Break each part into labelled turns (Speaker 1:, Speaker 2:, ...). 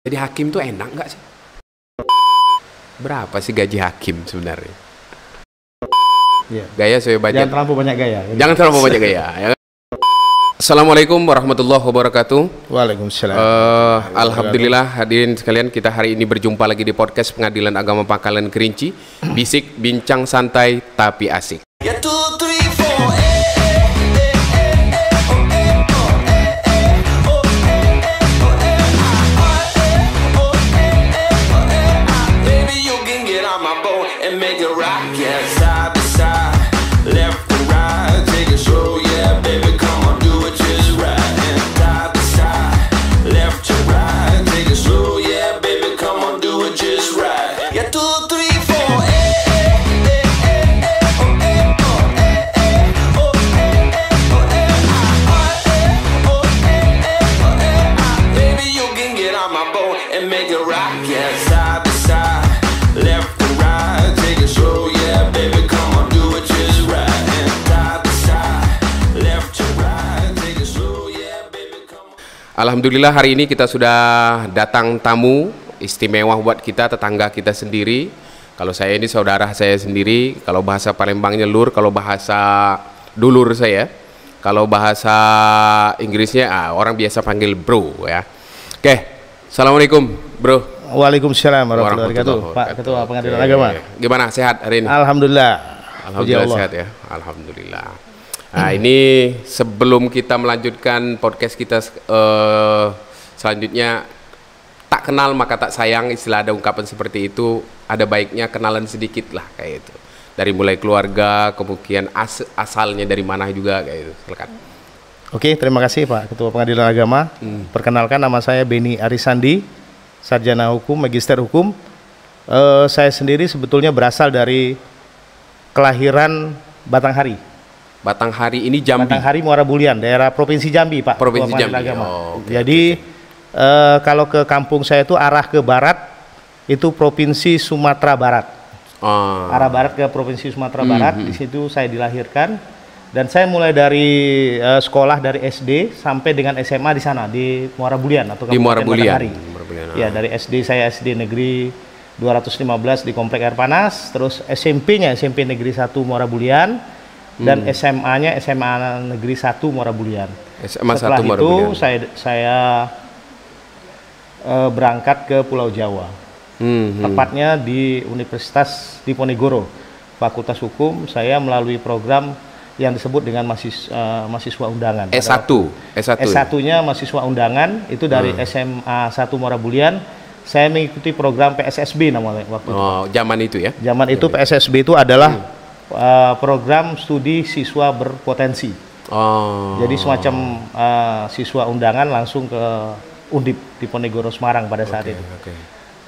Speaker 1: Jadi hakim tuh enak nggak sih? Berapa sih gaji hakim sebenarnya?
Speaker 2: Ya.
Speaker 1: Gaya saya baca.
Speaker 2: Jangan terlalu banyak gaya.
Speaker 1: Jangan terlalu banyak gaya. Ya. Assalamualaikum warahmatullahi wabarakatuh.
Speaker 2: Waalaikumsalam.
Speaker 1: Alhamdulillah hadirin sekalian, kita hari ini berjumpa lagi di podcast Pengadilan Agama Pangkalan Kerinci. Bisik, bincang santai tapi asik. Alhamdulillah hari ini kita sudah datang tamu istimewa buat kita, tetangga kita sendiri. Kalau saya ini saudara saya sendiri, kalau bahasa Palembangnya lur, kalau bahasa dulur saya, kalau bahasa Inggrisnya orang biasa panggil bro ya. Oke, Assalamualaikum bro.
Speaker 2: Waalaikumsalam warahmatullahi wabarakatuh. Pak Ketua Pengadilan Agama.
Speaker 1: Gimana, sehat hari ini?
Speaker 2: Alhamdulillah.
Speaker 1: Alhamdulillah sehat ya. Alhamdulillah. Nah ini sebelum kita melanjutkan podcast kita selanjutnya, tak kenal maka tak sayang, istilah ada ungkapan seperti itu. Ada baiknya kenalan sedikit lah kayak itu. Dari mulai keluarga, kemudian asalnya dari mana juga kayak itu. Silakan.
Speaker 2: Oke, terima kasih Pak Ketua Pengadilan Agama. Perkenalkan, nama saya Beni Arisandi, sarjana hukum, magister hukum. Saya sendiri sebetulnya berasal dari kelahiran Batanghari.
Speaker 1: Batanghari ini Jambi.
Speaker 2: Batanghari Muara Bulian, daerah Provinsi Jambi, Pak.
Speaker 1: Provinsi Jambi.
Speaker 2: Oh, okay, jadi kalau ke kampung saya itu arah ke barat itu Provinsi Sumatera Barat. Arah barat ke Provinsi Sumatera Barat. Di situ saya dilahirkan dan saya mulai dari sekolah dari SD sampai dengan SMA di sana di Muara Bulian atau
Speaker 1: di Muara Bulian.
Speaker 2: Ya, dari SD saya SD Negeri 215 di Komplek Air Panas, terus SMP-nya SMP Negeri 1 Muara Bulian. Dan SMA-nya SMA Negeri 1 Muara Bulian. Setelah itu saya berangkat ke Pulau Jawa. Tepatnya di Universitas Diponegoro, Fakultas Hukum. Saya melalui program yang disebut dengan mahasiswa undangan. S1-nya mahasiswa undangan, itu dari SMA 1 Muara Bulian. Saya mengikuti program PSSB namanya waktu itu.
Speaker 1: Zaman itu ya?
Speaker 2: Zaman itu PSSB itu adalah program studi siswa berpotensi. Jadi semacam siswa undangan langsung ke Undip Diponegoro Semarang pada saat itu.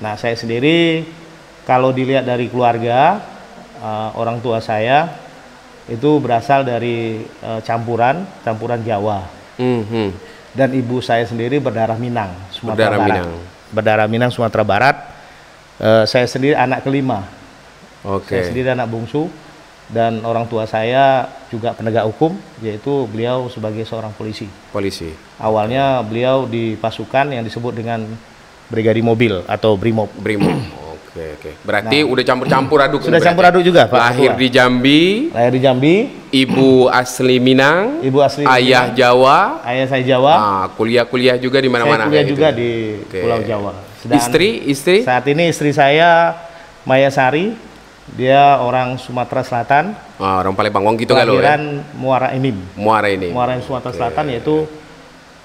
Speaker 2: Nah, saya sendiri kalau dilihat dari keluarga, orang tua saya itu berasal dari campuran Jawa. Dan ibu saya sendiri berdarah Minang, Sumatera Barat. Berdarah Minang, Sumatera Barat. Saya sendiri anak kelima. Saya sendiri anak bungsu. Dan orang tua saya juga penegak hukum, yaitu beliau sebagai seorang polisi. Awalnya beliau di pasukan yang disebut dengan Brigadi Mobil atau Brimob.
Speaker 1: Oke. Berarti udah campur-campur aduk.
Speaker 2: Sudah campur aduk juga, Pak.
Speaker 1: Lahir di Jambi. Ibu asli Minang. Ayah Jawa.
Speaker 2: Ayah saya Jawa.
Speaker 1: Kuliah juga di mana-mana.
Speaker 2: Saya kuliah juga di Pulau Jawa.
Speaker 1: Istri?
Speaker 2: Saat ini istri saya Maya Sari. Dia orang Sumatera Selatan.
Speaker 1: Orang Palembang, gitu kan lo ya?
Speaker 2: Muara Enim. Muara Sumatera Selatan, yaitu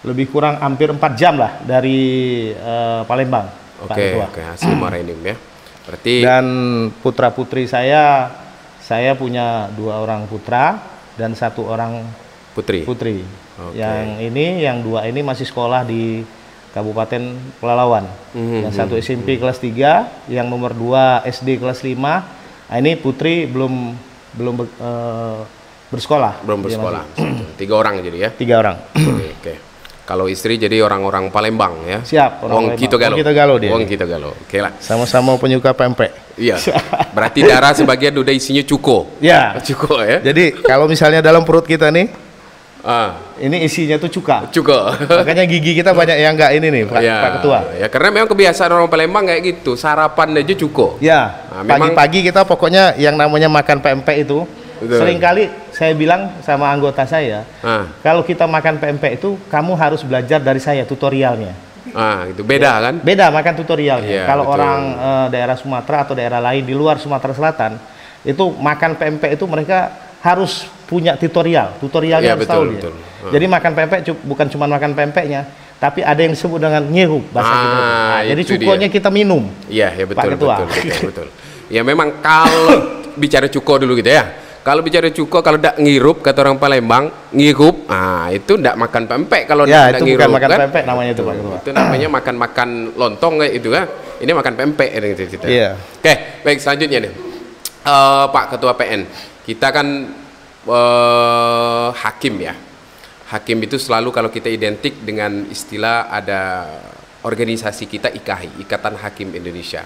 Speaker 2: lebih kurang hampir 4 jam lah dari Palembang.
Speaker 1: Oke, asli Muara Enim ya. Berarti. Dan
Speaker 2: putra putri saya punya 2 orang putra dan 1 orang putri. Yang 2 ini masih sekolah di Kabupaten Pelalawan. Yang 1 SMP kelas 3, yang nomor 2 SD kelas 5. Nah, ini putri belum bersekolah.
Speaker 1: Belum bersekolah. 3 orang jadi ya?
Speaker 2: 3 orang.
Speaker 1: Oke. Kalau istri jadi orang-orang Palembang ya?
Speaker 2: Siap.
Speaker 1: Wong Kito Galo dia. Wong Kito Galo. Oke lah.
Speaker 2: Sama-sama penyuka pempek.
Speaker 1: Iya. Berarti darah sebagian udah isinya cuko.
Speaker 2: Ya.
Speaker 1: Cuko ya.
Speaker 2: Jadi kalau misalnya dalam perut kita nih Ini isinya tuh cuka.
Speaker 1: Cuka.
Speaker 2: Makanya gigi kita banyak yang nggak ini nih, Pak, Pak Ketua.
Speaker 1: Ya, karena memang kebiasaan orang Palembang kayak gitu, sarapan aja cuko.
Speaker 2: Ya, pagi-pagi kita pokoknya yang namanya makan pempek itu. Betul. Seringkali saya bilang sama anggota saya, kalau kita makan pempek itu kamu harus belajar dari saya tutorialnya.
Speaker 1: Itu beda kan?
Speaker 2: Beda makan tutorialnya. Kalau
Speaker 1: betul.
Speaker 2: Orang daerah Sumatera atau daerah lain di luar Sumatera Selatan itu makan pempek itu mereka harus punya tutorialnya harus tahu dia. Jadi makan pempek bukan cuma makan pempeknya, tapi ada yang disebut dengan nyirup bahasa kita. Jadi cukonya kita minum.
Speaker 1: Iya, ya betul, betul. Ya memang kalau bicara cuko dulu gitu ya. Kalau bicara cuko, kalau tidak ngirup kata orang Palembang, ngirup, itu tidak makan pempek kalau tidak
Speaker 2: itu
Speaker 1: ngirup.
Speaker 2: Bukan makan
Speaker 1: kan?
Speaker 2: Pempek namanya itu, Pak Ketua.
Speaker 1: Itu namanya makan lontong kayak itu kan. Ini makan pempek gitu.
Speaker 2: Iya.
Speaker 1: Oke, baik selanjutnya nih. Pak Ketua PN, kita kan hakim ya. Hakim itu selalu kalau kita identik dengan istilah ada organisasi kita IKHI, Ikatan Hakim Indonesia.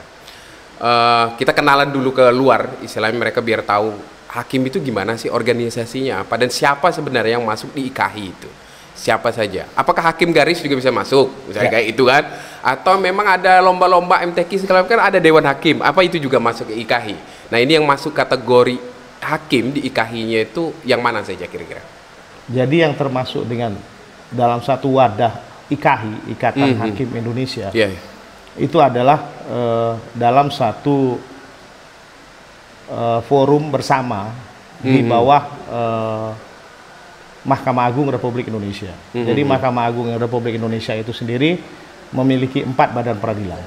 Speaker 1: Kita kenalan dulu ke luar, istilahnya mereka biar tahu hakim itu gimana sih, organisasinya apa, dan siapa sebenarnya yang masuk di IKHI itu. Siapa saja. Apakah hakim garis juga bisa masuk? Misalnya kayak itu kan. Atau memang ada lomba-lomba MTQ segala macam, kan ada Dewan Hakim. Apa itu juga masuk ke IKHI? Nah, ini yang masuk kategori hakim di IKHI-nya itu yang mana saja kira-kira?
Speaker 2: Jadi yang termasuk dengan dalam satu wadah IKHI, Ikatan Hakim Indonesia, itu adalah dalam satu forum bersama di bawah Mahkamah Agung Republik Indonesia. Jadi Mahkamah Agung Republik Indonesia itu sendiri memiliki 4 badan peradilan,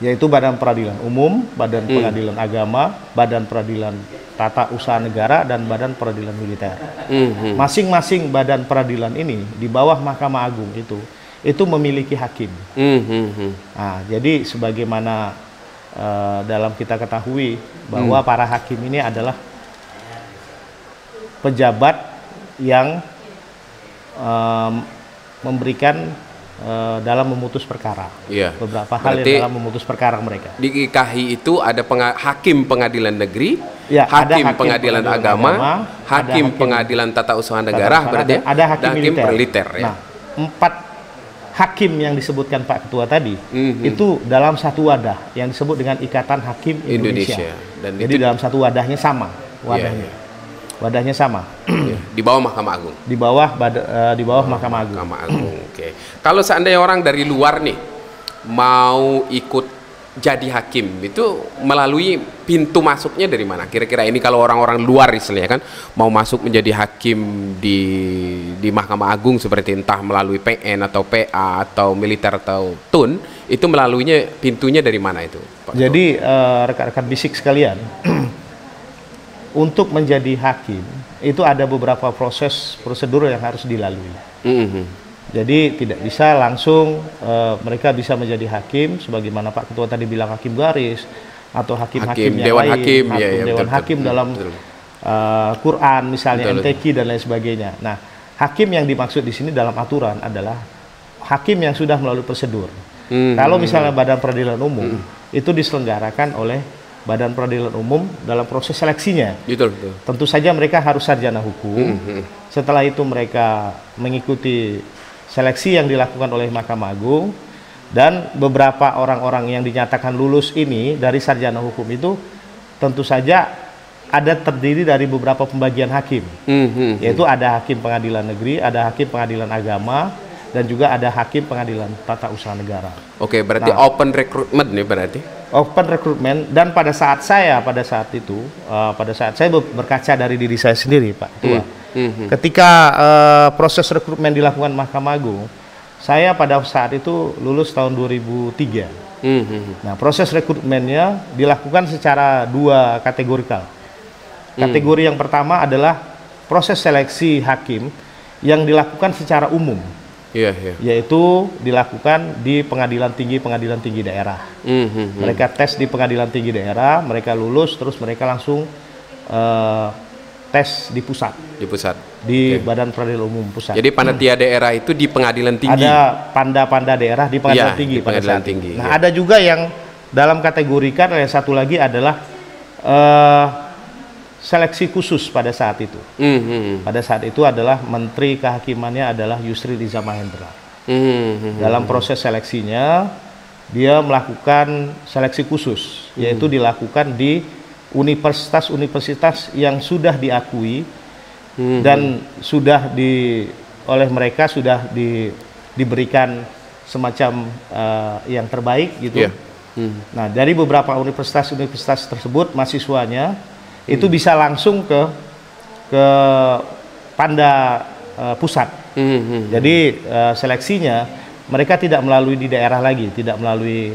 Speaker 2: yaitu Badan Peradilan Umum, Badan Pengadilan Agama, Badan Peradilan Tata Usaha Negara, dan Badan Peradilan Militer. Masing-masing badan peradilan ini di bawah Mahkamah Agung itu memiliki hakim. Nah, jadi sebagaimana dalam kita ketahui bahwa para hakim ini adalah pejabat yang memberikan dalam memutus perkara. Beberapa hal yang dalam memutus perkara mereka.
Speaker 1: Di IKHI itu ada hakim pengadilan negeri, hakim pengadilan agama, hakim pengadilan tata usaha negara, berarti
Speaker 2: ada hakim
Speaker 1: militer.
Speaker 2: Nah, 4 hakim yang disebutkan Pak Ketua tadi itu dalam satu wadah yang disebut dengan Ikatan Hakim Indonesia. Dan jadi dalam satu wadahnya sama wadahnya. Wadahnya sama.
Speaker 1: Di bawah Mahkamah Agung.
Speaker 2: Di bawah Mahkamah Agung.
Speaker 1: Mahkamah Agung. Oke. Kalau seandainya orang dari luar nih mau ikut jadi hakim, itu melalui pintu masuknya dari mana? Kira-kira ini kalau orang-orang luar istilahnya kan mau masuk menjadi hakim di Mahkamah Agung seperti entah melalui PN atau PA atau militer atau TUN, itu melaluinya pintunya dari mana itu, Pak?
Speaker 2: Jadi rekan-rekan bisik sekalian, untuk menjadi hakim itu ada beberapa prosedur yang harus dilalui. Jadi tidak bisa langsung mereka bisa menjadi hakim sebagaimana Pak Ketua tadi bilang hakim garis atau hakim-hakim yang
Speaker 1: Dewan
Speaker 2: lain,
Speaker 1: Hakim,
Speaker 2: Dewan Hakim dalam Quran misalnya, MTQ dan lain sebagainya. Nah, hakim yang dimaksud di sini dalam aturan adalah hakim yang sudah melalui prosedur. Kalau misalnya Badan Peradilan Umum itu diselenggarakan oleh Badan Peradilan Umum dalam proses seleksinya. Betul. Tentu saja mereka harus sarjana hukum. Setelah itu mereka mengikuti seleksi yang dilakukan oleh Mahkamah Agung, dan beberapa orang-orang yang dinyatakan lulus ini dari sarjana hukum itu tentu saja ada terdiri dari beberapa pembagian hakim, yaitu ada hakim pengadilan negeri, ada hakim pengadilan agama, dan juga ada hakim pengadilan tata usaha negara.
Speaker 1: Oke, berarti open recruitment nih berarti?
Speaker 2: Open recruitment, dan pada saat saya berkaca dari diri saya sendiri, Pak Ketua. Ketika proses rekrutmen dilakukan Mahkamah Agung, saya pada saat itu lulus tahun 2003. Nah, proses rekrutmennya dilakukan secara 2 kategorikal. Kategori yang pertama adalah proses seleksi hakim yang dilakukan secara umum, yaitu dilakukan di pengadilan tinggi daerah. Mereka tes di pengadilan tinggi daerah, mereka lulus, terus mereka langsung tes di pusat. Di Badan Peradilan Umum Pusat.
Speaker 1: Jadi panitia daerah itu di pengadilan tinggi.
Speaker 2: Ada panda daerah di pengadilan tinggi.
Speaker 1: Di pengadilan tinggi.
Speaker 2: Nah, ada juga yang dalam kategorikan, yang satu lagi adalah seleksi khusus pada saat itu. Pada saat itu adalah Menteri Kehakimannya adalah Yusril Iza Mahendra. Dalam proses seleksinya, dia melakukan seleksi khusus, yaitu dilakukan di universitas-universitas yang sudah diakui dan sudah oleh mereka sudah diberikan semacam yang terbaik gitu. Nah, dari beberapa universitas-universitas tersebut mahasiswanya itu bisa langsung ke Panda pusat. Jadi seleksinya mereka tidak melalui di daerah lagi, tidak melalui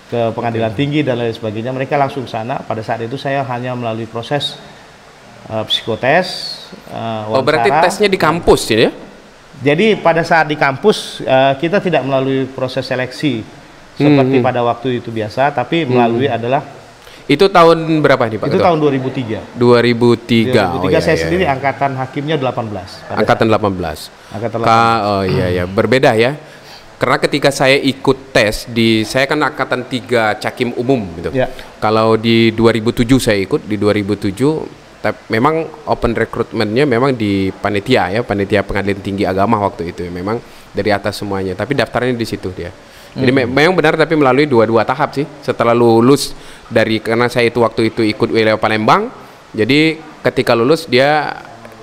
Speaker 2: ke pengadilan tinggi dan lain sebagainya. Mereka langsung sana. Pada saat itu saya hanya melalui proses psikotes.
Speaker 1: Berarti tesnya di kampus ini ya?
Speaker 2: Jadi pada saat di kampus kita tidak melalui proses seleksi seperti pada waktu itu biasa, tapi melalui adalah.
Speaker 1: Itu tahun berapa nih Pak
Speaker 2: Itu
Speaker 1: Ketua?
Speaker 2: tahun 2003.
Speaker 1: 2003.
Speaker 2: 2003 saya sendiri angkatan hakimnya 18.
Speaker 1: Angkatan 18.
Speaker 2: Angkatan 18.
Speaker 1: Oh iya, berbeda ya. Karena ketika saya ikut tes saya kan angkatan 3 Cakim umum gitu.
Speaker 2: Ya.
Speaker 1: Kalau di 2007 saya ikut di 2007, memang open recruitment-nya memang di panitia Pengadilan Tinggi Agama waktu itu, memang dari atas semuanya. Tapi daftarnya di situ dia. Jadi memang benar, tapi melalui dua tahap sih. Setelah lulus karena saya waktu itu ikut wilayah Palembang, jadi ketika lulus dia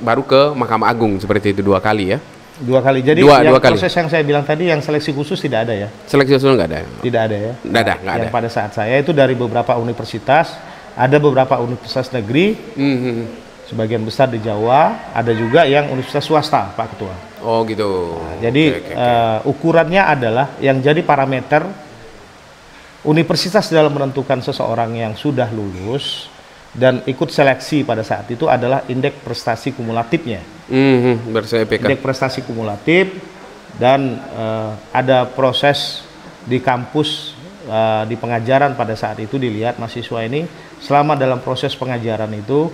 Speaker 1: baru ke Mahkamah Agung seperti itu 2 kali ya.
Speaker 2: 2 kali. Jadi
Speaker 1: dua kali.
Speaker 2: Proses yang saya bilang tadi yang seleksi khusus tidak ada ya?
Speaker 1: Seleksi khusus nggak ada?
Speaker 2: Tidak ada ya?
Speaker 1: Nggak ada.
Speaker 2: Yang pada saat saya itu dari beberapa universitas, ada beberapa universitas negeri, sebagian besar di Jawa, ada juga yang universitas swasta, Pak Ketua.
Speaker 1: Oh gitu.
Speaker 2: Nah, jadi ukurannya adalah yang jadi parameter universitas dalam menentukan seseorang yang sudah lulus dan ikut seleksi pada saat itu adalah indeks prestasi kumulatifnya. Indeks prestasi kumulatif, dan ada proses di kampus di pengajaran pada saat itu dilihat mahasiswa ini selama dalam proses pengajaran itu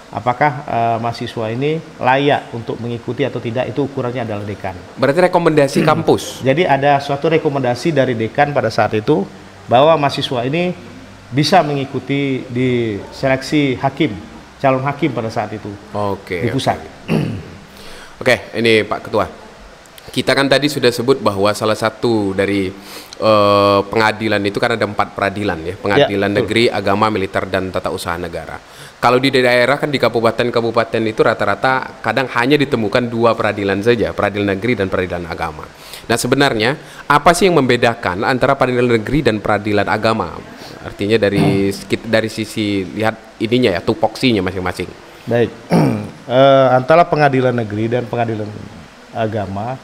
Speaker 2: apakah mahasiswa ini layak untuk mengikuti atau tidak, itu ukurannya adalah dekan.
Speaker 1: Berarti rekomendasi kampus?
Speaker 2: Jadi ada suatu rekomendasi dari dekan pada saat itu bahwa mahasiswa ini bisa mengikuti di seleksi hakim, calon hakim pada saat itu. Di pusat.
Speaker 1: Oke, ini Pak Ketua. Kita kan tadi sudah sebut bahwa salah satu dari pengadilan itu kan ada 4 peradilan ya, pengadilan negeri, agama, militer, dan tata usaha negara. Kalau di daerah kan di kabupaten-kabupaten itu rata-rata kadang hanya ditemukan 2 peradilan saja, peradilan negeri dan peradilan agama. Nah sebenarnya apa sih yang membedakan antara peradilan negeri dan peradilan agama? Artinya dari sisi lihat ininya ya, tupoksinya masing-masing.
Speaker 2: Baik, antara pengadilan negeri dan pengadilan agama,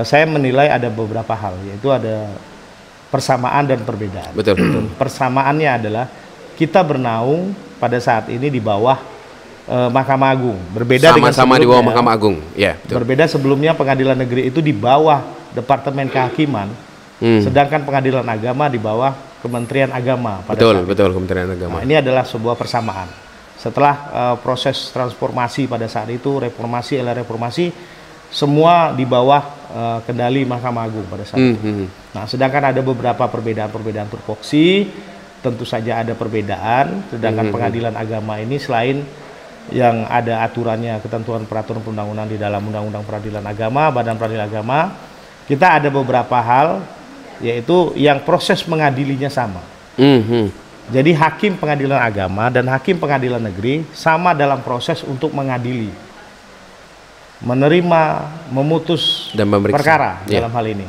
Speaker 2: saya menilai ada beberapa hal, yaitu ada persamaan dan perbedaan.
Speaker 1: Betul.
Speaker 2: Persamaannya adalah kita bernaung pada saat ini di bawah Mahkamah Agung. Berbeda
Speaker 1: sama-sama di bawah Mahkamah Agung. Ya, betul.
Speaker 2: Berbeda sebelumnya pengadilan negeri itu di bawah Departemen Kehakiman, sedangkan pengadilan agama di bawah Kementerian Agama.
Speaker 1: Betul, Kementerian Agama.
Speaker 2: Nah, ini adalah sebuah persamaan. Setelah proses transformasi pada saat itu, reformasi, semua di bawah kendali Mahkamah Agung pada saat itu. Nah, sedangkan ada beberapa perbedaan tupoksi, tentu saja ada perbedaan, sedangkan pengadilan agama ini selain yang ada aturannya, ketentuan peraturan perundang-undangan di dalam Undang-Undang Peradilan Agama, Badan Peradilan Agama, kita ada beberapa hal, yaitu yang proses mengadilinya sama. Jadi hakim pengadilan agama dan hakim pengadilan negeri sama dalam proses untuk mengadili, menerima, memutus
Speaker 1: dan
Speaker 2: perkara dalam hal ini.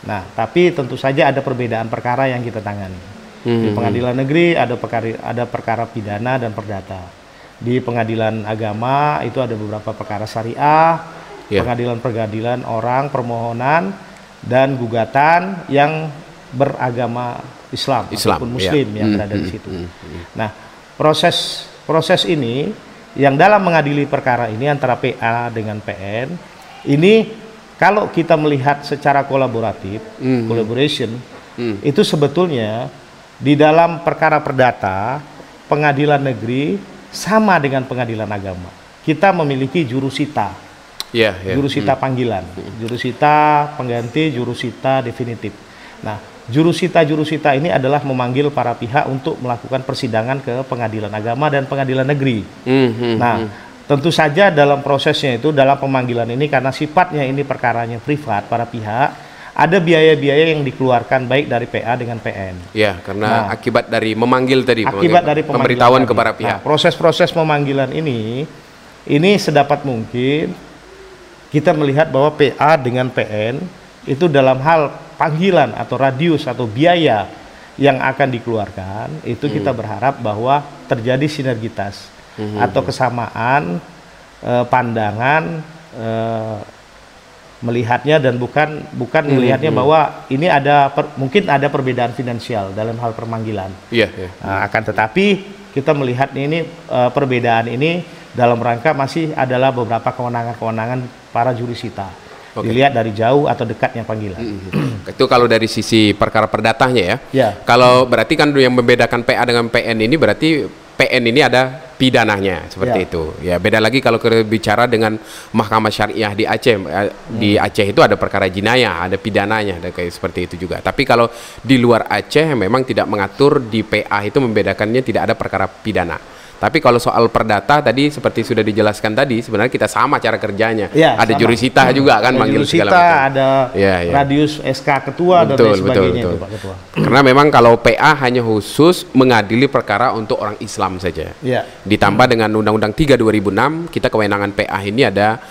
Speaker 2: Nah, tapi tentu saja ada perbedaan perkara yang kita tangani. Di pengadilan negeri ada perkara pidana dan perdata. Di pengadilan agama itu ada beberapa perkara syariah, pengadilan orang, permohonan dan gugatan yang beragama Islam ataupun Muslim yang berada di situ. Nah, proses ini yang dalam mengadili perkara ini antara PA dengan PN ini, kalau kita melihat secara kolaboratif, collaboration, itu sebetulnya di dalam perkara perdata, pengadilan negeri sama dengan pengadilan agama. Kita memiliki jurusita, jurusita panggilan, jurusita pengganti, jurusita definitif. Nah, jurusita ini adalah memanggil para pihak untuk melakukan persidangan ke pengadilan agama dan pengadilan negeri. Nah, tentu saja dalam prosesnya itu, dalam pemanggilan ini, karena sifatnya ini perkaranya privat, para pihak, ada biaya-biaya yang dikeluarkan baik dari PA dengan PN.
Speaker 1: Ya, karena akibat dari memanggil tadi,
Speaker 2: akibat dari
Speaker 1: pemberitahuan ke para pihak.
Speaker 2: Nah, proses-proses pemanggilan ini sedapat mungkin kita melihat bahwa PA dengan PN itu dalam hal panggilan atau radius atau biaya yang akan dikeluarkan, itu kita berharap bahwa terjadi sinergitas atau kesamaan pandangan melihatnya, dan bukan melihatnya bahwa ini mungkin ada perbedaan finansial dalam hal permanggilan. Nah, akan tetapi kita melihat ini perbedaan ini dalam rangka masih adalah beberapa kewenangan-kewenangan para jurusita. Dilihat dari jauh atau dekatnya panggilan.
Speaker 1: Itu kalau dari sisi perkara perdatanya
Speaker 2: ya.
Speaker 1: Kalau berarti kan yang membedakan PA dengan PN ini berarti PN ini ada pidananya seperti itu. Ya, beda lagi kalau kita bicara dengan Mahkamah Syariah di Aceh. Di Aceh itu ada perkara jinayah, ada pidananya, ada kayak seperti itu juga. Tapi kalau di luar Aceh memang tidak mengatur, di PA itu membedakannya tidak ada perkara pidana. Tapi kalau soal perdata tadi seperti sudah dijelaskan tadi, sebenarnya kita sama cara kerjanya.
Speaker 2: Ya,
Speaker 1: ada jurusita juga kan, manggil segala macam.
Speaker 2: Ada radius SK ketua dan lain sebagainya itu Pak Ketua.
Speaker 1: Karena memang kalau PA hanya khusus mengadili perkara untuk orang Islam saja. Ditambah dengan Undang-Undang 3 2006, kita kewenangan PA ini ada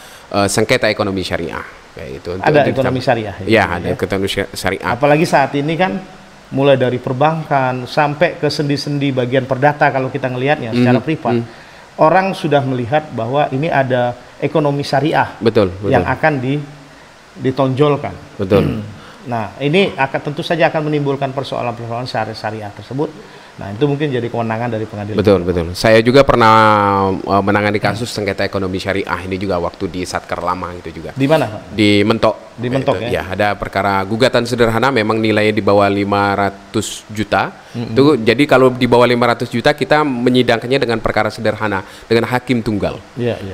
Speaker 1: sengketa ekonomi syariah. Kayak itu.
Speaker 2: Ada ekonomi syariah.
Speaker 1: Ya, ada ekonomi syariah.
Speaker 2: Apalagi saat ini kan mulai dari perbankan sampai ke sendi-sendi bagian perdata, kalau kita ngelihatnya secara privat, orang sudah melihat bahwa ini ada ekonomi syariah yang akan ditonjolkan. Nah, ini tentu saja akan menimbulkan persoalan-persoalan syariah tersebut. Nah, itu mungkin jadi kewenangan dari pengadilan.
Speaker 1: Betul. Saya juga pernah menangani kasus sengketa ekonomi syariah ini juga waktu di Satker Lama itu juga.
Speaker 2: Di mana, Pak?
Speaker 1: Di Mentok.
Speaker 2: Di Mentok
Speaker 1: ya? Ada perkara gugatan sederhana, memang nilainya di bawah 500 juta. Itu jadi kalau di bawah 500 juta kita menyidangkannya dengan perkara sederhana dengan hakim tunggal.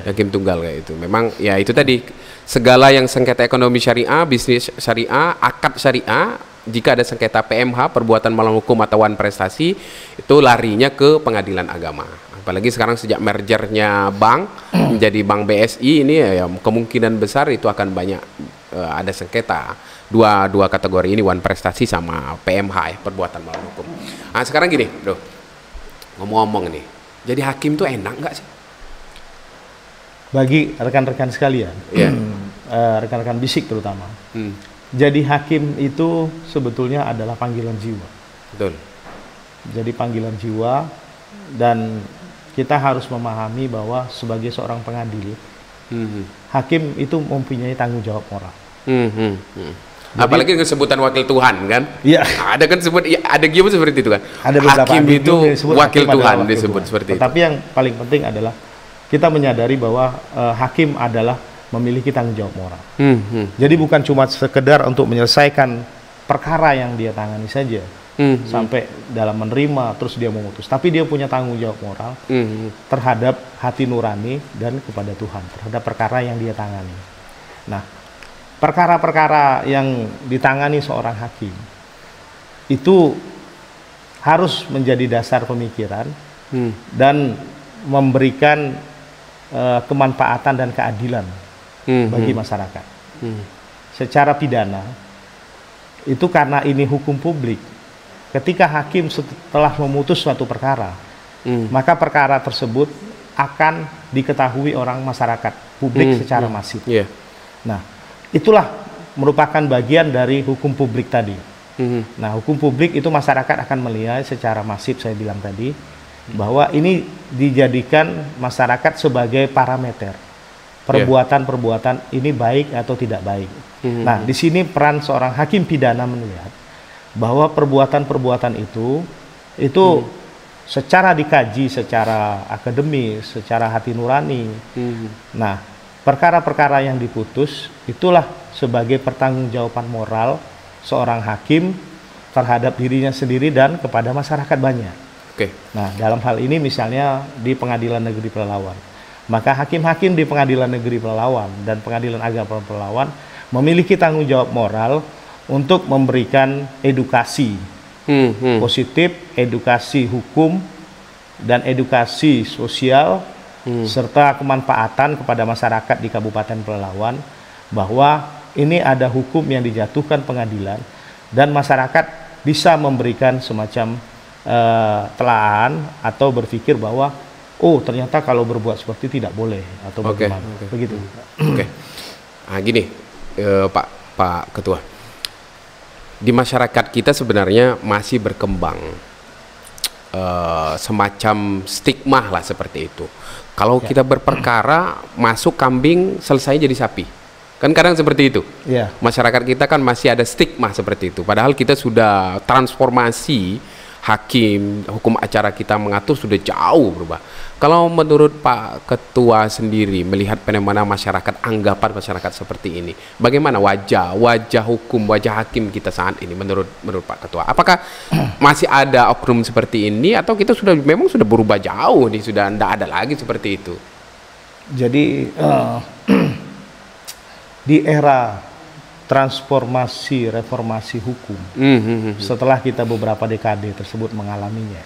Speaker 1: Hakim tunggal kayak itu. Memang ya itu tadi, segala yang sengketa ekonomi syariah, bisnis syariah, akad syariah, jika ada sengketa PMH, perbuatan melawan hukum atau wan prestasi, itu larinya ke pengadilan agama. Apalagi sekarang sejak mergernya bank menjadi bank BSI ini ya, kemungkinan besar itu akan banyak ada sengketa dua kategori ini, wan prestasi sama PMH ya, perbuatan melawan hukum. Nah, sekarang gini, bro, ngomong-ngomong nih, jadi hakim tuh enak nggak sih?
Speaker 2: Bagi rekan-rekan sekalian, rekan-rekan bisik terutama. Jadi hakim itu sebetulnya adalah panggilan jiwa. Jadi panggilan jiwa, dan kita harus memahami bahwa sebagai seorang pengadil, hakim itu mempunyai tanggung jawab moral.
Speaker 1: Jadi, apalagi dengan sebutan wakil Tuhan kan?
Speaker 2: Iya.
Speaker 1: Ada kan ada gimana seperti itu kan?
Speaker 2: Ada
Speaker 1: hakim itu wakil Tuhan disebut seperti itu.
Speaker 2: Tapi yang paling penting adalah kita menyadari bahwa hakim adalah memiliki tanggung jawab moral. Jadi bukan cuma sekedar untuk menyelesaikan perkara yang dia tangani saja, sampai dalam menerima terus dia memutus, tapi dia punya tanggung jawab moral terhadap hati nurani dan kepada Tuhan terhadap perkara yang dia tangani. Nah, perkara-perkara yang ditangani seorang hakim itu harus menjadi dasar pemikiran dan memberikan kemanfaatan dan keadilan bagi masyarakat. Secara pidana itu, karena ini hukum publik, ketika hakim setelah memutus suatu perkara, maka perkara tersebut akan diketahui orang masyarakat publik secara masif. Nah, itulah merupakan bagian dari hukum publik tadi. Nah, hukum publik itu masyarakat akan melihat secara masif, saya bilang tadi, bahwa ini dijadikan masyarakat sebagai parameter perbuatan-perbuatan ini baik atau tidak baik. Nah, di sini peran seorang hakim pidana melihat bahwa perbuatan-perbuatan itu secara dikaji, secara akademis, secara hati nurani. Nah, perkara-perkara yang diputus itulah sebagai pertanggungjawaban moral seorang hakim terhadap dirinya sendiri dan kepada masyarakat banyak. Nah, dalam hal ini misalnya di Pengadilan Negeri Pelalawan, maka hakim-hakim di Pengadilan Negeri Pelalawan dan Pengadilan Agama Pelalawan memiliki tanggung jawab moral untuk memberikan edukasi positif, edukasi hukum, dan edukasi sosial, serta kemanfaatan kepada masyarakat di Kabupaten Pelalawan, bahwa ini ada hukum yang dijatuhkan pengadilan dan masyarakat bisa memberikan semacam telahan atau berpikir bahwa oh ternyata kalau berbuat seperti itu tidak boleh atau bagaimana. Begitu.
Speaker 1: Nah, gini Pak Ketua, di masyarakat kita sebenarnya masih berkembang semacam stigma lah seperti itu. Kalau kita berperkara masuk kambing, selesai jadi sapi. Kan kadang seperti itu. Masyarakat kita kan masih ada stigma seperti itu. Padahal kita sudah transformasi, hakim, hukum acara kita mengatur sudah jauh berubah. Kalau menurut Pak Ketua sendiri melihat fenomena masyarakat, anggapan masyarakat seperti ini, bagaimana wajah hukum, wajah hakim kita saat ini menurut Pak Ketua? Apakah masih ada oknum seperti ini atau kita memang sudah berubah jauh nih, sudah tidak ada lagi seperti itu?
Speaker 2: Jadi di era transformasi reformasi hukum, setelah kita beberapa dekade tersebut mengalaminya,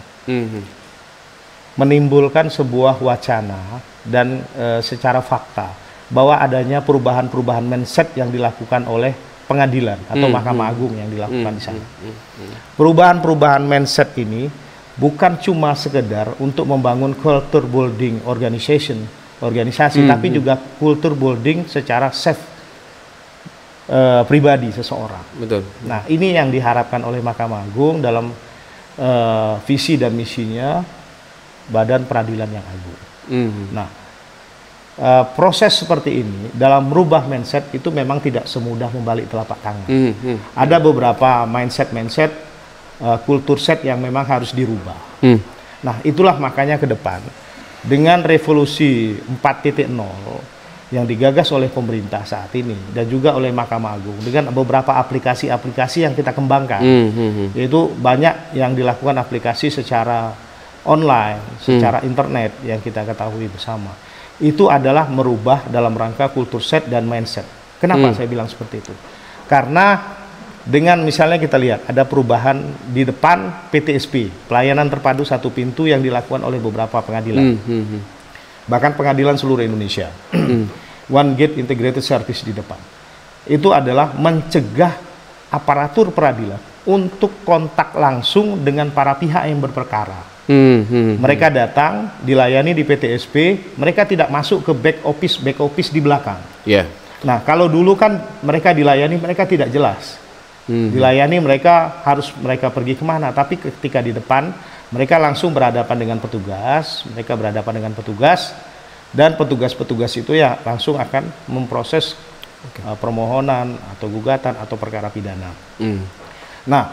Speaker 2: menimbulkan sebuah wacana dan secara fakta bahwa adanya perubahan-perubahan mindset yang dilakukan oleh pengadilan atau Mahkamah Agung yang dilakukan di sana. Perubahan-perubahan mindset ini bukan cuma sekedar untuk membangun culture building organisasi, tapi juga culture building secara pribadi seseorang.
Speaker 1: Betul.
Speaker 2: Nah, ini yang diharapkan oleh Mahkamah Agung dalam visi dan misinya Badan Peradilan yang Agung. Nah, proses seperti ini dalam merubah mindset itu memang tidak semudah membalik telapak tangan. Ada beberapa mindset, kultur set yang memang harus dirubah. Nah, itulah makanya ke depan dengan revolusi 4.0 yang digagas oleh pemerintah saat ini dan juga oleh Mahkamah Agung dengan beberapa aplikasi-aplikasi yang kita kembangkan, yaitu banyak yang dilakukan aplikasi secara online, secara internet yang kita ketahui bersama. Itu adalah merubah dalam rangka kultur set dan mindset. Kenapa saya bilang seperti itu? Karena dengan misalnya kita lihat ada perubahan di depan PTSP, pelayanan terpadu satu pintu yang dilakukan oleh beberapa pengadilan. Bahkan pengadilan seluruh Indonesia. One Gate Integrated Service di depan. Itu adalah mencegah aparatur peradilan untuk kontak langsung dengan para pihak yang berperkara. Mereka datang, dilayani di PTSP, mereka tidak masuk ke back office di belakang. Nah, kalau dulu kan mereka dilayani, mereka tidak jelas. Dilayani mereka pergi kemana, tapi ketika di depan, mereka langsung berhadapan dengan petugas, dan petugas-petugas itu ya langsung akan memproses permohonan atau gugatan atau perkara pidana. Nah,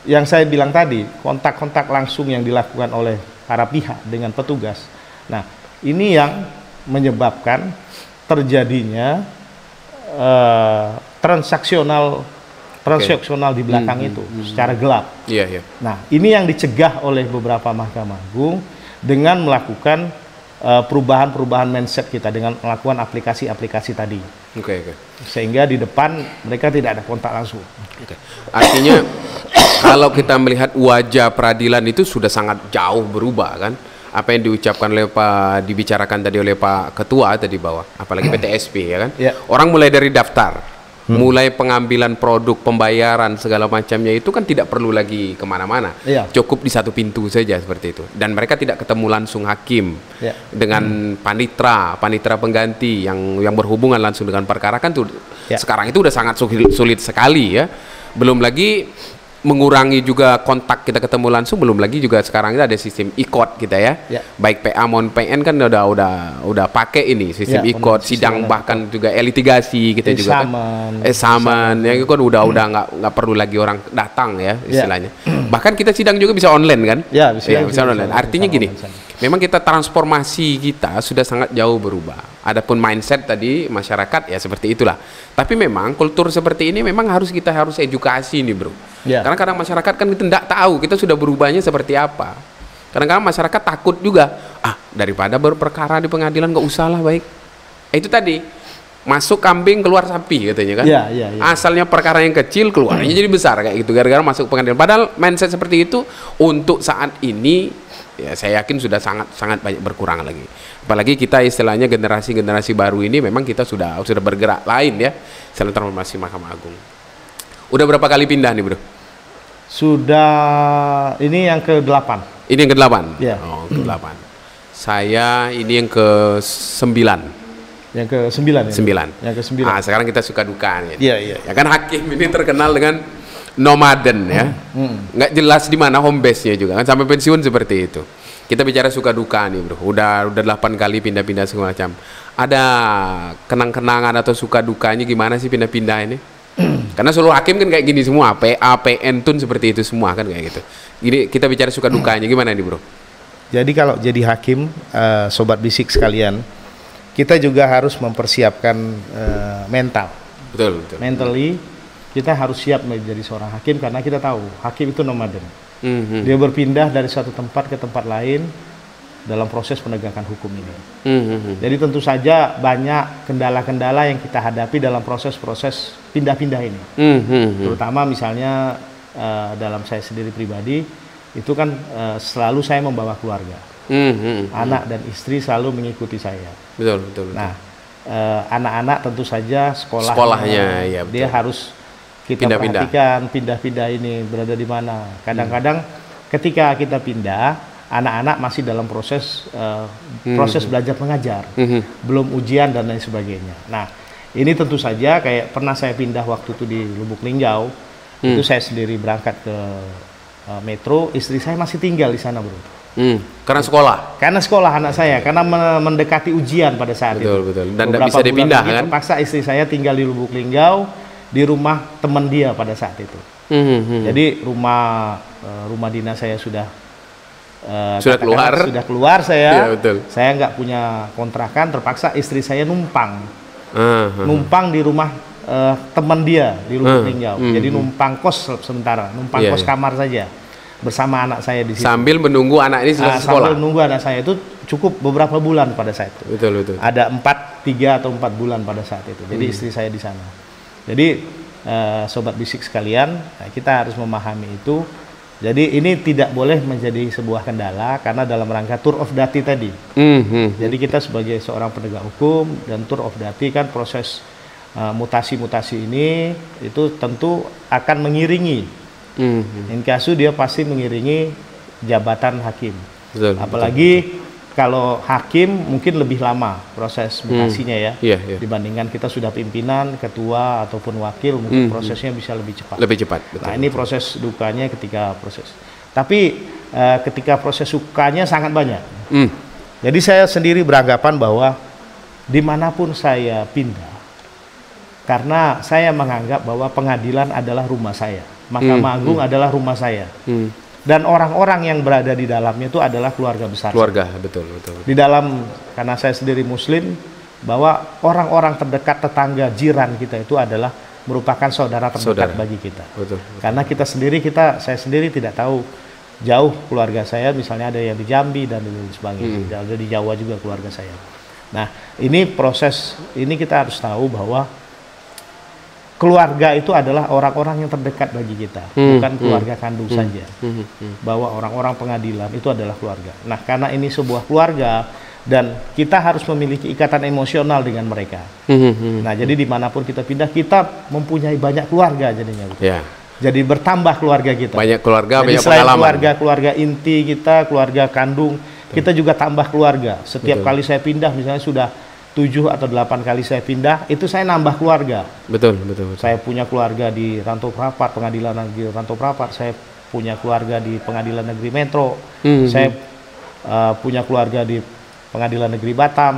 Speaker 2: yang saya bilang tadi, kontak-kontak langsung yang dilakukan oleh para pihak dengan petugas. Nah, ini yang menyebabkan terjadinya transaksional di belakang itu secara gelap. Nah, ini yang dicegah oleh beberapa Mahkamah Agung dengan melakukan perubahan-perubahan mindset kita dengan melakukan aplikasi-aplikasi tadi. Sehingga di depan mereka tidak ada kontak langsung.
Speaker 1: Artinya kalau kita melihat wajah peradilan itu sudah sangat jauh berubah kan? Apa yang diucapkan oleh dibicarakan tadi oleh Pak Ketua tadi bawah, apalagi PTSP ya kan? Orang mulai dari daftar, mulai pengambilan produk, pembayaran segala macamnya itu kan tidak perlu lagi kemana-mana, cukup di satu pintu saja seperti itu. Dan mereka tidak ketemu langsung hakim dengan panitra pengganti yang berhubungan langsung dengan perkara kan tuh. Sekarang itu udah sangat sulit sekali ya. Belum lagi mengurangi juga kontak kita ketemu langsung, belum lagi juga sekarang ini ada sistem e-court kita ya. Baik PA maupun PN kan udah pakai ini sistem e-court, sidang bahkan juga litigasi kita juga kan. Saman ya kan udah nggak perlu lagi orang datang ya istilahnya. Bahkan kita sidang juga bisa online kan? Bisa online. Artinya gini, memang kita transformasi kita sudah sangat jauh berubah. Adapun mindset tadi masyarakat ya seperti itulah. Tapi memang kultur seperti ini memang harus edukasi nih bro. Karena kadang masyarakat kan kita tidak tahu kita sudah berubahnya seperti apa. Kadang-kadang masyarakat takut juga, daripada berperkara di pengadilan nggak usah lah baik. Itu tadi masuk kambing keluar sapi katanya kan.
Speaker 2: Iya.
Speaker 1: Asalnya perkara yang kecil keluarnya jadi besar kayak gitu gara-gara masuk pengadilan. Padahal mindset seperti itu untuk saat ini ya saya yakin sudah sangat banyak berkurang lagi. Apalagi kita istilahnya generasi baru ini memang kita sudah bergerak lain ya setelah transformasi Mahkamah Agung. Udah berapa kali pindah nih, Bro?
Speaker 2: Sudah, ini yang ke-8.
Speaker 1: Ini yang ke-8?
Speaker 2: Iya.
Speaker 1: Oh, ke-8. Saya ini yang ke-9.
Speaker 2: Yang ke-9 ya?
Speaker 1: 9.
Speaker 2: Yang ke-9.
Speaker 1: Sekarang kita suka duka nih.
Speaker 2: Iya.
Speaker 1: Ya kan hakim ini terkenal dengan nomaden ya. Nggak jelas di mana home base-nya juga kan sampai pensiun seperti itu. Kita bicara suka duka nih, Bro. Udah 8 kali pindah-pindah segala macam. Ada kenang-kenangan atau suka dukanya gimana sih pindah-pindah ini? Karena seluruh hakim kan kayak gini semua, PA, PN tun seperti itu semua kan kayak gitu. Ini kita bicara suka dukanya gimana nih, Bro?
Speaker 2: Jadi kalau jadi hakim, sobat bisik sekalian, kita juga harus mempersiapkan mental.
Speaker 1: Betul.
Speaker 2: Mentally kita harus siap menjadi seorang hakim karena kita tahu hakim itu nomaden. Dia berpindah dari satu tempat ke tempat lain dalam proses penegakan hukum ini. Jadi tentu saja banyak kendala-kendala yang kita hadapi dalam proses-proses pindah-pindah ini. Terutama misalnya dalam saya sendiri pribadi, itu kan selalu saya membawa keluarga. Anak dan istri selalu mengikuti saya. Betul. Nah, anak-anak tentu saja sekolahnya ya, dia harus kita perhatikan pindah-pindah ini berada di mana. Kadang-kadang ketika kita pindah, anak-anak masih dalam proses belajar mengajar, belum ujian dan lain sebagainya. Nah, ini tentu saja kayak pernah saya pindah waktu itu di Lubuk Linggau, itu saya sendiri berangkat ke Metro, istri saya masih tinggal di sana, Bro.
Speaker 1: Karena sekolah?
Speaker 2: Karena sekolah anak saya, karena mendekati ujian pada saat itu.
Speaker 1: Betul. Dan tidak bisa dipindah kan?
Speaker 2: Terpaksa istri saya tinggal di Lubuk Linggau, di rumah teman dia pada saat itu. Jadi rumah dinas saya sudah keluar saya. Ya, betul. Saya nggak punya kontrakan, terpaksa istri saya numpang di rumah teman dia di Lubuk Linggau. Jadi numpang kos sementara, kos kamar saja bersama anak saya di situ.
Speaker 1: Sambil menunggu anak ini selesai sekolah.
Speaker 2: Sambil menunggu anak saya itu cukup beberapa bulan pada saat itu.
Speaker 1: Betul.
Speaker 2: Ada 3 atau 4 bulan pada saat itu. Jadi istri saya di sana. Jadi sobat bisik sekalian, kita harus memahami itu. Jadi ini tidak boleh menjadi sebuah kendala karena dalam rangka tour of duty tadi. Jadi kita sebagai seorang penegak hukum dan tour of duty kan proses mutasi-mutasi ini itu tentu akan mengiringi. Inkasu dia pasti mengiringi jabatan hakim. Apalagi kalau hakim mungkin lebih lama proses mutasinya ya. Dibandingkan kita sudah pimpinan, ketua ataupun wakil, mungkin prosesnya bisa lebih cepat. Betul. Nah, ini proses dukanya ketika proses. Tapi ketika proses sukanya sangat banyak. Jadi saya sendiri beranggapan bahwa dimanapun saya pindah, karena saya menganggap bahwa pengadilan adalah rumah saya, Mahkamah Agung adalah rumah saya. Dan orang-orang yang berada di dalamnya itu adalah keluarga besar.
Speaker 1: Betul.
Speaker 2: Di dalam, karena saya sendiri Muslim, bahwa orang-orang terdekat, tetangga, jiran kita itu adalah merupakan saudara terdekat bagi kita. Betul. Karena saya sendiri tidak tahu jauh keluarga saya, misalnya ada yang di Jambi dan lain sebagainya, ada di Jawa juga keluarga saya. Nah, ini proses, ini kita harus tahu bahwa keluarga itu adalah orang-orang yang terdekat bagi kita, bukan keluarga kandung saja. Bahwa orang-orang pengadilan itu adalah keluarga. Nah, karena ini sebuah keluarga dan kita harus memiliki ikatan emosional dengan mereka. Nah, jadi dimanapun kita pindah, kita mempunyai banyak keluarga jadinya. Jadi bertambah keluarga kita. Banyak keluarga, jadi banyak pengalaman. Keluarga inti kita, keluarga kandung, kita juga tambah keluarga. Setiap kali saya pindah, misalnya sudah 7 atau 8 kali saya pindah, itu saya nambah keluarga. Betul. Saya punya keluarga di Rantau Prapat, Pengadilan Negeri Rantau Prapat. Saya punya keluarga di Pengadilan Negeri Metro. Saya punya keluarga di Pengadilan Negeri Batam,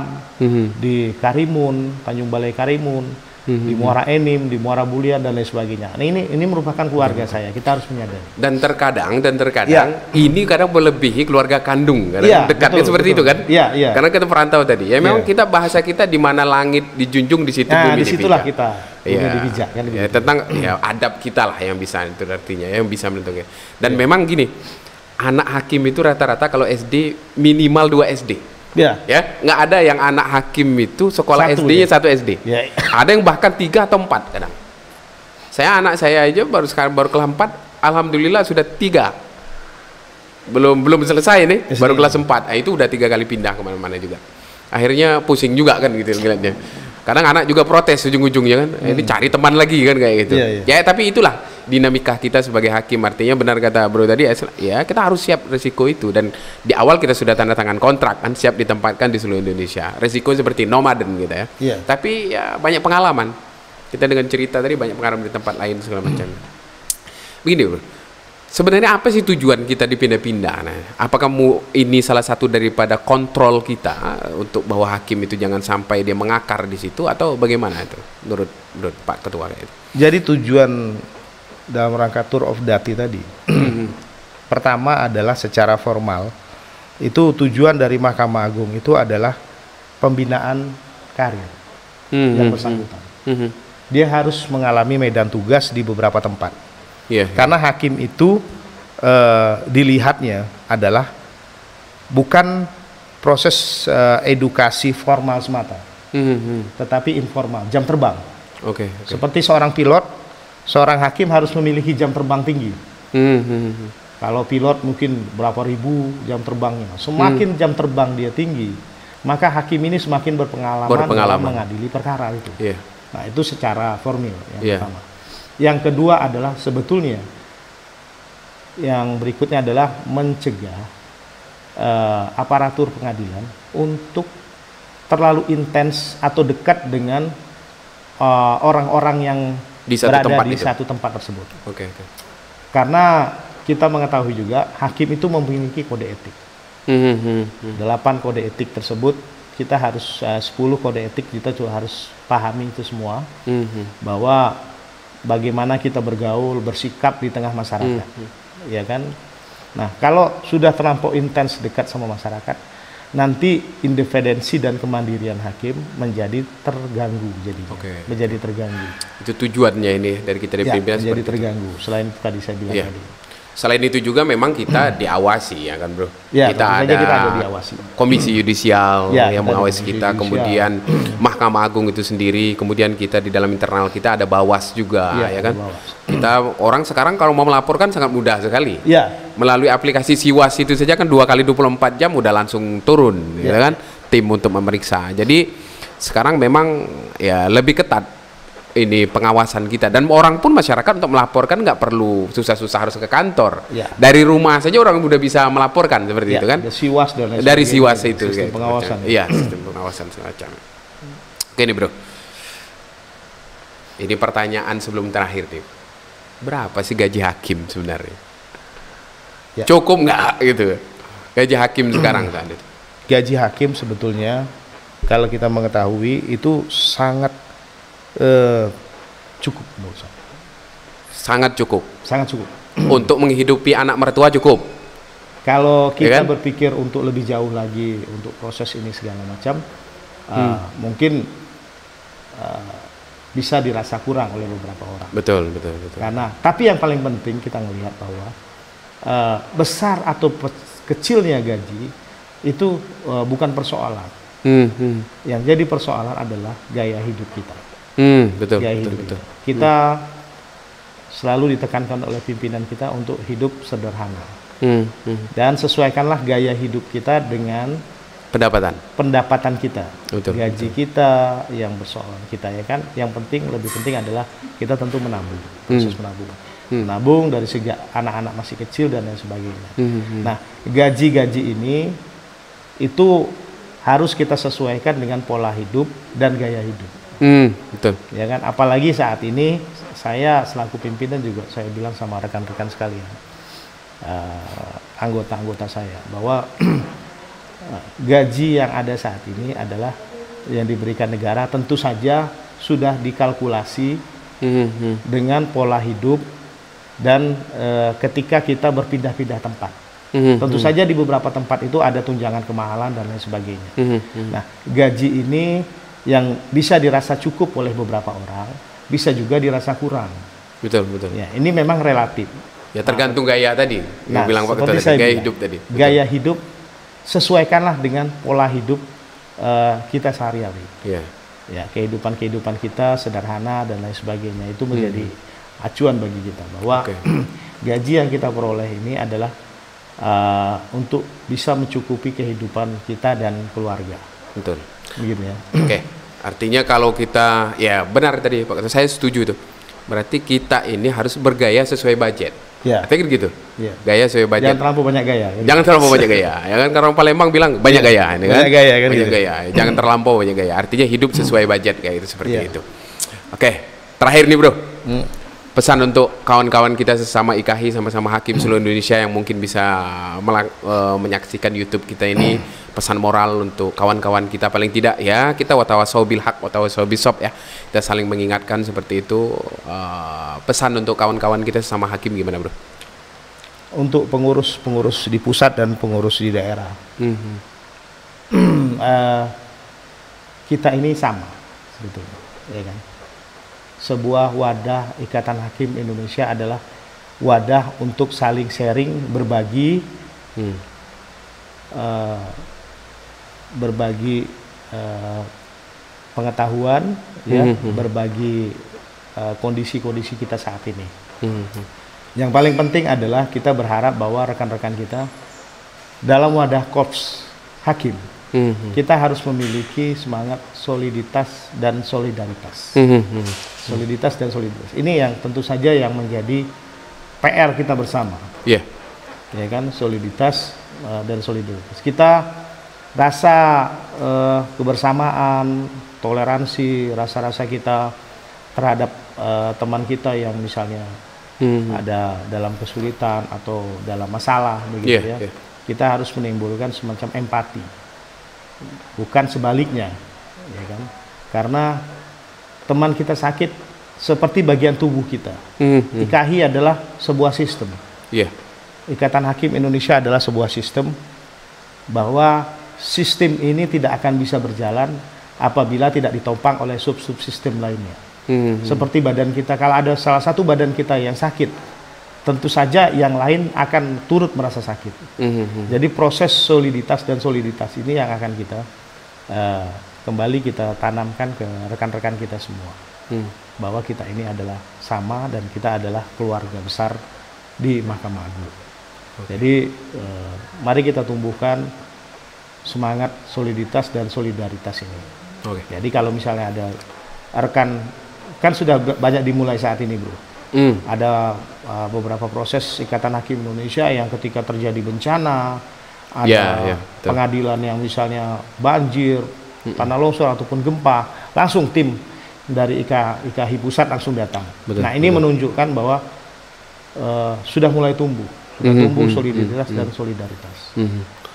Speaker 2: di Karimun, Tanjung Balai Karimun, di Muara Enim, di Muara Bulian dan lain sebagainya. Nah, ini merupakan keluarga saya. Kita harus menyadari. Dan terkadang ini kadang melebihi keluarga kandung karena dekatnya seperti itu kan? Karena kita perantau tadi. Ya memang kita bahasa kita di mana langit dijunjung di situ bumi dipijak. Disitulah kita bumi dipijak kan. Tentang adab kita lah yang bisa itu artinya, yang bisa menentukan. Dan memang gini, anak hakim itu rata-rata kalau SD minimal 2 SD. Ya.
Speaker 1: Ya, nggak ada yang anak hakim itu sekolah
Speaker 2: Satu,
Speaker 1: SD-nya
Speaker 2: ya.
Speaker 1: satu SD.
Speaker 2: Ya.
Speaker 1: Ada yang bahkan 3 atau 4 kadang. Anak saya aja baru kelas 4, alhamdulillah sudah 3. Belum selesai nih,
Speaker 2: SD.
Speaker 1: baru kelas 4. Nah, itu udah 3 kali pindah kemana-mana juga. Akhirnya pusing juga kan gitu ngeliatnya. Kadang anak juga protes ujung-ujungnya kan, ini cari teman lagi kan kayak gitu. Ya tapi itulah dinamika kita sebagai hakim. Artinya benar kata bro tadi, ya kita harus siap resiko itu. Dan di awal kita sudah tanda tangan kontrak kan, siap ditempatkan di seluruh Indonesia. Resiko seperti nomaden gitu ya. Tapi ya banyak pengalaman. Kita dengan cerita tadi banyak pengalaman di tempat lain segala macam. Begini bro, sebenarnya apa sih tujuan kita dipindah-pindah? Nah, apakah ini salah satu daripada kontrol kita untuk bahwa hakim itu jangan sampai dia mengakar di situ, atau bagaimana itu menurut Pak Ketua itu?
Speaker 2: Jadi tujuan dalam rangka tour of duty tadi, pertama adalah secara formal itu tujuan dari Mahkamah Agung itu adalah pembinaan karir yang bersangkutan. Dia harus mengalami medan tugas di beberapa tempat. Karena hakim itu dilihatnya adalah bukan proses edukasi formal semata, tetapi informal, jam terbang. Seperti seorang pilot, seorang hakim harus memiliki jam terbang tinggi. Kalau pilot mungkin berapa ribu jam terbangnya, semakin jam terbang dia tinggi, maka hakim ini semakin berpengalaman dalam mengadili perkara itu. Nah itu secara formil yang pertama. Yang kedua adalah sebetulnya yang berikutnya adalah mencegah aparatur pengadilan untuk terlalu intens atau dekat dengan orang-orang yang berada di satu tempat tersebut. Karena kita mengetahui juga hakim itu memiliki kode etik. 8 kode etik tersebut kita harus 10 kode etik kita juga harus pahami itu semua, bahwa bagaimana kita bergaul, bersikap di tengah masyarakat, ya kan? Nah, kalau sudah terlampau intens dekat sama masyarakat, nanti independensi dan kemandirian hakim menjadi terganggu, menjadi terganggu.
Speaker 1: Itu tujuannya ini dari kita di pimpinan
Speaker 2: menjadi terganggu. Selain tadi saya bilang tadi.
Speaker 1: Selain itu juga memang kita diawasi ya kan bro.
Speaker 2: Kita ada diawasi.
Speaker 1: Komisi yudisial yang mengawasi kita, kemudian Mahkamah Agung itu sendiri, kemudian kita di dalam internal kita ada Bawas juga ya kan. Kita orang sekarang kalau mau melaporkan sangat mudah sekali. Melalui aplikasi Siwas itu saja kan 2 kali 24 jam udah langsung turun ya kan, tim untuk memeriksa. Jadi sekarang memang ya lebih ketat ini pengawasan kita, dan orang pun masyarakat untuk melaporkan nggak perlu susah-susah harus ke kantor. Dari rumah saja orang udah bisa melaporkan seperti itu kan.
Speaker 2: Siwas dan
Speaker 1: dari Siwas itu
Speaker 2: sistem pengawasan.
Speaker 1: Sistem pengawasan semacam. Oke nih bro, ini pertanyaan sebelum terakhir nih, berapa sih gaji hakim sebenarnya? Cukup nggak gitu gaji hakim sekarang saat itu?
Speaker 2: Gaji hakim sebetulnya kalau kita mengetahui itu sangat cukup menurut saya.
Speaker 1: Sangat cukup. Untuk menghidupi anak mertua cukup.
Speaker 2: Kalau kita berpikir untuk lebih jauh lagi untuk proses ini segala macam, mungkin bisa dirasa kurang oleh beberapa orang.
Speaker 1: Betul.
Speaker 2: Karena tapi yang paling penting kita melihat bahwa besar atau kecilnya gaji itu bukan persoalan. Yang jadi persoalan adalah gaya hidup kita.
Speaker 1: Betul.
Speaker 2: Kita selalu ditekankan oleh pimpinan kita untuk hidup sederhana, dan sesuaikanlah gaya hidup kita dengan pendapatan kita, gaji kita yang bersoalan kita ya kan. Yang penting, lebih penting adalah kita tentu menabung, proses menabung dari segi anak-anak masih kecil dan lain sebagainya. Nah, gaji-gaji ini itu harus kita sesuaikan dengan pola hidup dan gaya hidup.
Speaker 1: Betul.
Speaker 2: Ya kan, apalagi saat ini saya selaku pimpinan juga saya bilang sama rekan-rekan sekalian, anggota-anggota saya, bahwa gaji yang ada saat ini adalah yang diberikan negara tentu saja sudah dikalkulasi dengan pola hidup dan ketika kita berpindah-pindah tempat. Tentu saja di beberapa tempat itu ada tunjangan kemahalan dan lain sebagainya. Nah, gaji ini yang bisa dirasa cukup oleh beberapa orang, bisa juga dirasa kurang.
Speaker 1: Betul.
Speaker 2: Ya, ini memang relatif.
Speaker 1: Ya tergantung gaya tadi. Yang bilang Pak Ketua tadi, gaya hidup tadi.
Speaker 2: Gaya hidup sesuaikanlah dengan pola hidup kita sehari-hari.
Speaker 1: Yeah.
Speaker 2: Ya, kehidupan kita sederhana dan lain sebagainya, itu menjadi acuan bagi kita bahwa gaji yang kita peroleh ini adalah untuk bisa mencukupi kehidupan kita dan keluarga.
Speaker 1: Betul.
Speaker 2: Begitu ya.
Speaker 1: Artinya kalau kita, ya benar tadi Pak, saya setuju itu. Berarti kita ini harus bergaya sesuai budget.
Speaker 2: Ya.
Speaker 1: Artinya gitu.
Speaker 2: Ya.
Speaker 1: Gaya sesuai budget.
Speaker 2: Jangan terlalu banyak gaya.
Speaker 1: Jangan terlalu banyak gaya. Ya kan, karena orang Palembang bilang banyak gaya, ini kan.
Speaker 2: Banyak gaya kan.
Speaker 1: Banyak gaya. Jangan terlampau banyak gaya. Artinya hidup sesuai budget kayak itu, seperti itu. Oke, terakhir nih bro. Pesan untuk kawan-kawan kita sesama IKHI, sama-sama hakim seluruh Indonesia yang mungkin bisa menyaksikan YouTube kita ini, pesan moral untuk kawan-kawan kita, paling tidak ya kita watawasau bil haq watawasau bisop ya, kita saling mengingatkan seperti itu. Pesan untuk kawan-kawan kita sesama hakim gimana bro?
Speaker 2: Untuk pengurus di pusat dan pengurus di daerah, kita ini sama sebetulnya, ya kan? Sebuah wadah Ikatan Hakim Indonesia adalah wadah untuk saling sharing, berbagi, berbagi pengetahuan, ya, berbagi kondisi-kondisi kita saat ini. Yang paling penting adalah kita berharap bahwa rekan-rekan kita dalam wadah Korps Hakim, kita harus memiliki semangat soliditas dan solidaritas. Soliditas dan solidaritas. Ini yang tentu saja yang menjadi PR kita bersama. Ya kan, soliditas dan solidaritas. Kita rasa kebersamaan, toleransi, rasa-rasa kita terhadap teman kita yang misalnya ada dalam kesulitan atau dalam masalah begitu ya. Kita harus menimbulkan semacam empati. Bukan sebaliknya, ya kan? Karena teman kita sakit seperti bagian tubuh kita. IKHI adalah sebuah sistem. Ikatan Hakim Indonesia adalah sebuah sistem, bahwa sistem ini tidak akan bisa berjalan apabila tidak ditopang oleh sub-subsistem lainnya. Seperti badan kita, kalau ada salah satu badan kita yang sakit, tentu saja yang lain akan turut merasa sakit. Jadi proses soliditas dan soliditas ini yang akan kita kembali kita tanamkan ke rekan-rekan kita semua, bahwa kita ini adalah sama dan kita adalah keluarga besar di Mahkamah Agung. Jadi mari kita tumbuhkan semangat soliditas dan solidaritas ini. Jadi kalau misalnya ada rekan, kan sudah banyak dimulai saat ini bro. Ada beberapa proses Ikatan Hakim Indonesia yang ketika terjadi bencana, ada pengadilan yang misalnya banjir, tanah longsor ataupun gempa, langsung tim dari IKHI pusat langsung datang. Nah ini menunjukkan bahwa sudah mulai tumbuh soliditas dan solidaritas.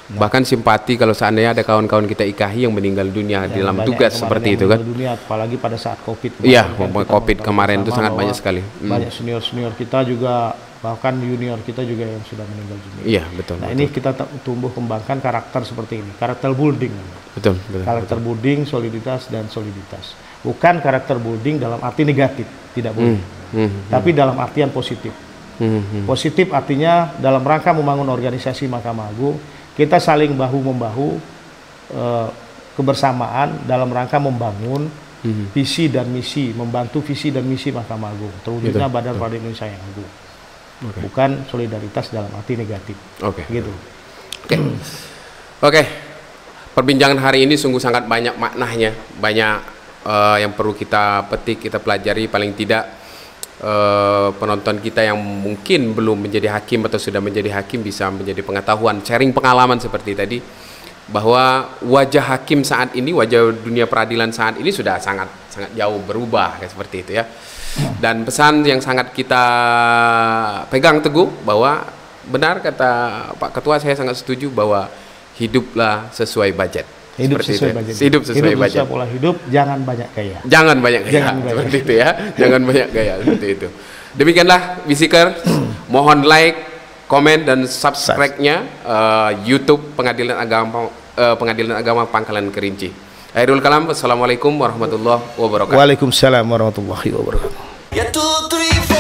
Speaker 1: Bahkan simpati kalau seandainya ada kawan-kawan kita IKHI yang meninggal dunia di dalam tugas seperti itu kan.
Speaker 2: Dunia, apalagi pada saat COVID.
Speaker 1: Iya, COVID kemarin itu sangat banyak sekali.
Speaker 2: Banyak senior kita juga, bahkan junior kita juga yang sudah meninggal dunia.
Speaker 1: Iya, betul.
Speaker 2: Nah, ini kita tumbuh kembangkan karakter seperti ini, karakter building.
Speaker 1: Betul.
Speaker 2: Karakter building, soliditas dan soliditas. Bukan karakter building dalam arti negatif, tidak boleh. Tapi dalam artian positif. Positif artinya dalam rangka membangun organisasi Mahkamah Agung, kita saling bahu-membahu, kebersamaan dalam rangka membangun visi dan misi, membantu visi dan misi Mahkamah Agung, terwujudnya Badan Peradilan Indonesia yang agung. Bukan solidaritas dalam arti negatif. Gitu. Oke.
Speaker 1: Perbincangan hari ini sungguh sangat banyak maknanya, banyak yang perlu kita petik, kita pelajari. Paling tidak penonton kita yang mungkin belum menjadi hakim atau sudah menjadi hakim bisa menjadi pengetahuan, sharing pengalaman seperti tadi, bahwa wajah hakim saat ini, wajah dunia peradilan saat ini sudah sangat jauh berubah kayak seperti itu ya. Dan pesan yang sangat kita pegang teguh bahwa benar kata Pak Ketua, saya sangat setuju bahwa hiduplah sesuai budget.
Speaker 2: Hidup sesuai budget.
Speaker 1: Hidup sesuai budget.
Speaker 2: Pola hidup, jangan banyak gaya.
Speaker 1: Jangan banyak gaya. Seperti itu ya. Jangan banyak gaya seperti itu. Demikianlah Visikers. Mohon like, komen dan subscribe-nya YouTube Pengadilan Agama Pangkalan Kerinci. Akhirul kalam. Wassalamualaikum warahmatullahi wabarakatuh.
Speaker 2: Waalaikumsalam warahmatullahi wabarakatuh.
Speaker 3: 1, 2, 3, 4